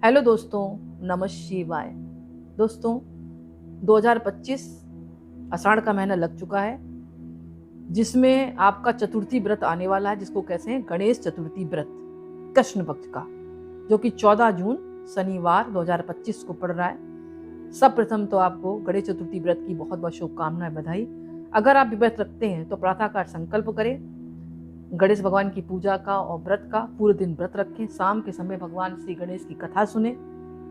Hello दोस्तों, नमः शिवाय। दोस्तों, 2025 आषाढ़ का महीना लग चुका है, जिसमें आपका चतुर्थी व्रत आने वाला है, जिसको कहते हैं गणेश चतुर्थी व्रत कृष्ण पक्ष का, जो कि 14 जून शनिवार 2025 को पड़ रहा है। सब प्रथम तो आपको गणेश चतुर्थी व्रत की बहुत बहुत शुभकामनाएं, बधाई। अगर आप व्रत रखते हैं तो प्रातःकाल संकल्प करें गणेश भगवान की पूजा का और व्रत का। पूरे दिन व्रत रखें, शाम के समय भगवान श्री गणेश की कथा सुने।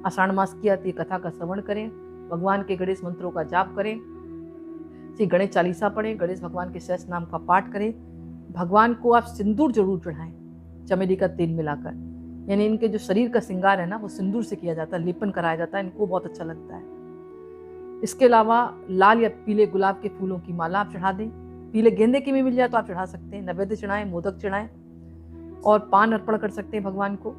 आषाढ़ मास की आती कथा का श्रवण करें, भगवान के गणेश मंत्रों का जाप करें, श्री गणेश चालीसा पढ़ें, गणेश भगवान के सहस्त्र नाम का पाठ करें। भगवान को आप सिंदूर जरूर चढ़ाएं, चमेली का तेल मिलाकर। यानी इनके जो शरीर का श्रृंगार है ना, वो सिंदूर से किया जाता है, लेपन कराया जाता है, इनको बहुत अच्छा लगता है। इसके अलावा लाल या पीले गुलाब के फूलों की माला आप चढ़ा दें। पीले गेंदे की भी मिल जाए तो आप चढ़ा सकते हैं। नैवेद्य चढ़ाएं, मोदक चढ़ाएं और पान अर्पण कर सकते हैं भगवान को।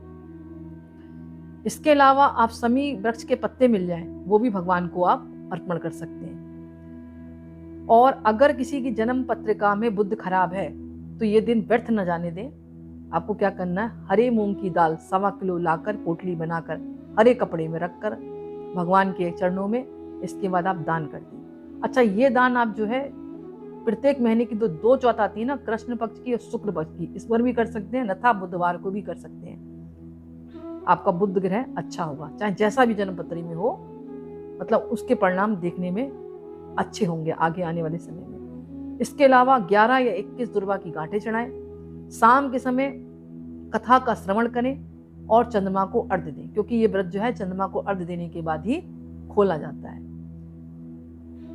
इसके अलावा आप समी वृक्ष के पत्ते मिल जाएं, वो भी भगवान को आप अर्पण कर सकते हैं। और अगर किसी की जन्म पत्रिका में बुध खराब है तो ये दिन व्यर्थ न जाने दें। आपको क्या करना है, हरे मूंग की दाल 1.25 किलो लाकर पोटली बनाकर हरे कपड़े में रखकर भगवान के चरणों में, इसके बाद आप दान कर दें। अच्छा, ये दान आप जो है प्रत्येक महीने की दो चौथ आती है ना, कृष्ण पक्ष की और शुक्ल पक्ष की, इस पर भी कर सकते हैं, तथा बुधवार को भी कर सकते हैं। आपका बुध ग्रह अच्छा होगा, चाहे जैसा भी जन्मपत्री में हो, मतलब उसके परिणाम देखने में अच्छे होंगे आगे आने वाले समय में। इसके अलावा 11 या 21 दुर्वा की गांठें चढ़ाएं। शाम के समय कथा का श्रवण करें और चंद्रमा को अर्घ्य दें, क्योंकि ये व्रत जो है चंद्रमा को अर्घ्य देने के बाद ही खोला जाता है।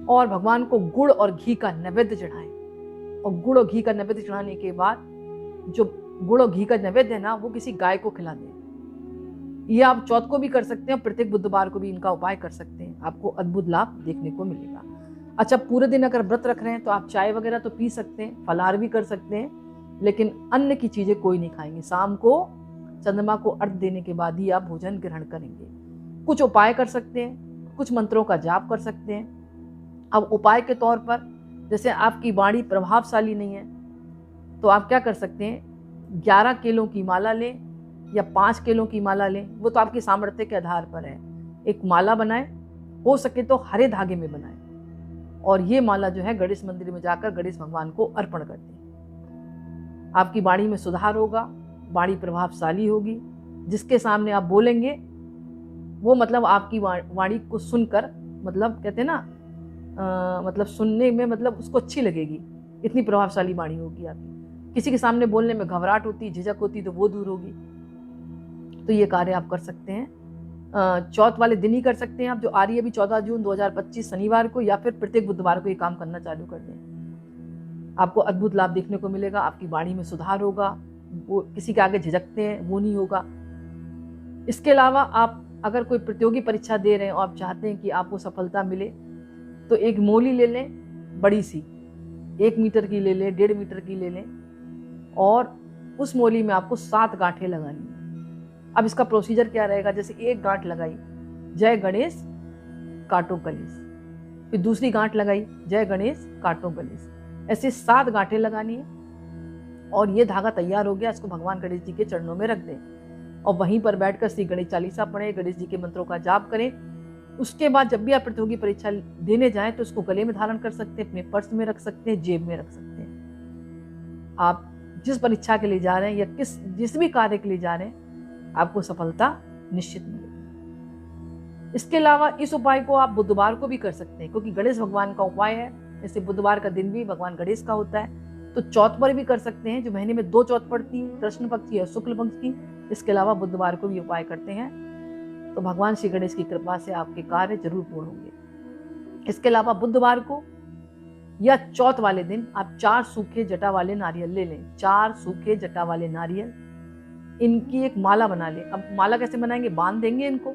और भगवान को गुड़ और घी का नैवेद्य चढ़ाएं। और गुड़ और घी का नैवेद्य चढ़ाने के बाद जो गुड़ और घी का नैवेद्य है ना, वो किसी गाय को खिला दें। ये आप चौथ को भी कर सकते हैं, प्रत्येक बुधवार को भी इनका उपाय कर सकते हैं, आपको अद्भुत लाभ देखने को मिलेगा। अच्छा, पूरे दिन अगर व्रत रख रहे हैं तो आप चाय वगैरह तो पी सकते हैं, फलाहार भी कर सकते हैं, लेकिन अन्न की चीजें कोई नहीं खाएंगे। शाम को चंद्रमा को अर्घ्य देने के बाद ही आप भोजन ग्रहण करेंगे। कुछ उपाय कर सकते हैं, कुछ मंत्रों का जाप कर सकते हैं। अब उपाय के तौर पर, जैसे आपकी वाणी प्रभावशाली नहीं है तो आप क्या कर सकते हैं, 11 केलों की माला लें या 5 केलों की माला लें, वो तो आपकी सामर्थ्य के आधार पर है। एक माला बनाएं, हो सके तो हरे धागे में बनाएं, और ये माला जो है गणेश मंदिर में जाकर गणेश भगवान को अर्पण कर दें। आपकी वाणी में सुधार होगा, वाणी प्रभावशाली होगी। जिसके सामने आप बोलेंगे वो मतलब आपकी वाणी को सुनकर, मतलब कहते हैं ना, मतलब सुनने में मतलब उसको अच्छी लगेगी, इतनी प्रभावशाली वाणी होगी आपकी। किसी के सामने बोलने में घबराहट होती, झिझक होती, तो वो दूर होगी। तो ये कार्य आप कर सकते हैं। चौथ वाले दिन ही कर सकते हैं आप, जो आ रही है अभी 14 जून 2025 शनिवार को, या फिर प्रत्येक बुधवार को ये काम करना चालू कर दें। आपको अद्भुत लाभ देखने को मिलेगा। आपकी वाणी में सुधार होगा, वो किसी के आगे झिझकते हैं वो नहीं होगा। इसके अलावा आप अगर कोई प्रतियोगी परीक्षा दे रहे हैं और आप चाहते हैं कि आपको सफलता मिले, तो एक मोली ले लें, बड़ी सी 1 मीटर की ले लें, 1.5 मीटर की ले लें, और उस मोली में आपको 7 गांठें लगानी है। अब इसका प्रोसीजर क्या रहेगा, जैसे एक गांठ लगाई, जय गणेश काटो कलेश, फिर दूसरी गांठ लगाई, जय गणेश काटो कलेश, ऐसे 7 गांठें लगानी है। और ये धागा तैयार हो गया, इसको भगवान गणेश जी के चरणों में रख दें और वहीं पर बैठकर श्री गणेश चालीसा पढ़ें, गणेश जी के मंत्रों का जाप करें। उसके बाद जब भी आप प्रतियोगी परीक्षा देने जाएं तो उसको गले में धारण कर सकते हैं, अपने पर्स में रख सकते हैं, जेब में रख सकते हैं। आप जिस परीक्षा के लिए जा रहे हैं या जिस भी कार्य के लिए जा रहे हैं, आपको सफलता निश्चित मिलेगी। इसके अलावा इस उपाय को आप बुधवार को भी कर सकते हैं, क्योंकि गणेश भगवान का उपाय है, जैसे बुधवार का दिन भी भगवान गणेश का होता है। तो चौथ पर भी कर सकते हैं, जो महीने में 2 चौथ पड़ती है, कृष्ण पक्ष की और शुक्ल पक्ष की। इसके अलावा बुधवार को भी उपाय करते हैं तो भगवान श्री गणेश की कृपा से आपके कार्य जरूर पूर्ण होंगे। इसके अलावा बुधवार को या चौथ वाले दिन आप 4 सूखे जटा वाले नारियल ले लें। 4 सूखे जटा वाले नारियल, इनकी एक माला बना लें। अब माला कैसे बनाएंगे, बांध देंगे इनको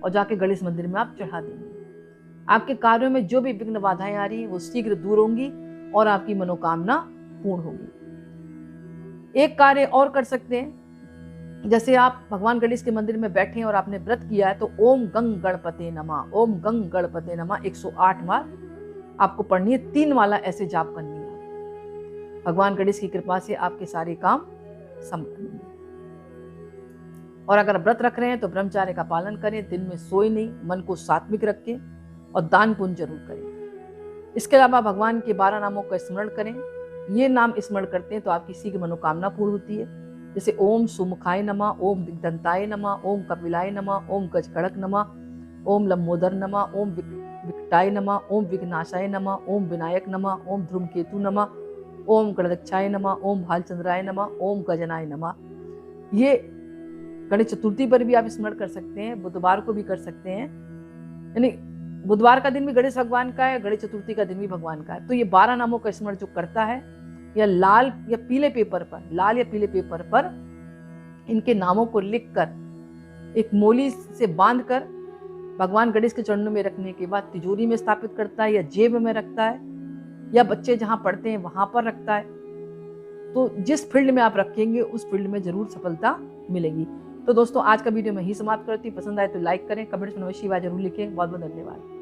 और जाके गणेश मंदिर में आप चढ़ा देंगे। आपके कार्यों में जो भी विघ्न बाधाएं आ रही हैं वो शीघ्र दूर होंगी और आपकी मनोकामना पूर्ण होगी। एक कार्य और कर सकते हैं, जैसे आप भगवान गणेश के मंदिर में बैठे हैं और आपने व्रत किया है, तो ओम गंग गणपते नमः, ओम गंग गणपते नमः 108 बार आपको पढ़नी है। 3 माला ऐसे जाप करनी है। भगवान गणेश की कृपा से आपके सारे काम संपन्न होंगे। और अगर व्रत रख रहे हैं तो ब्रह्मचार्य का पालन करें, दिन में सोए नहीं, मन को सात्विक रखें और दान पुण्य जरूर करें। इसके अलावा भगवान के 12 नामों का स्मरण करें। ये नाम स्मरण करते हैं तो आप किसी की मनोकामना पूर्ण होती है। जैसे ओम सुमुखाय नमः, ओम दिग्दंताय नमः, ओम कपिलाय नमः, ओम गजकड़क नमः, ओम लंबोदर नमः, ओम विकटाय नमः, ओम विघ्नाशाय नमः, ओम विनायक नमः, ओम धूमकेतु नमः, ओम गणदक्षाय नमः, ओम भालचंद्राय नमः, ओम गजनाय नमः। ये गणेश चतुर्थी पर भी आप स्मरण कर सकते हैं, बुधवार को भी कर सकते हैं। यानी बुधवार का दिन भी गणेश भगवान का है, गणेश चतुर्थी का दिन भी भगवान का है। तो ये 12 नामों का स्मरण जो करता है, या लाल या पीले पेपर पर इनके नामों को लिखकर एक मोली से बांधकर भगवान गणेश के चरणों में रखने के बाद तिजोरी में स्थापित करता है, या जेब में रखता है, या बच्चे जहां पढ़ते हैं वहां पर रखता है। तो जिस फील्ड में आप रखेंगे उस फील्ड में जरूर सफलता मिलेगी। तो दोस्तों आज का वीडियो मैं ही समाप्त करती हूँ। पसंद आए तो लाइक करें, कमेंट्स में नमः शिवाय जरूर लिखें। बहुत बहुत धन्यवाद।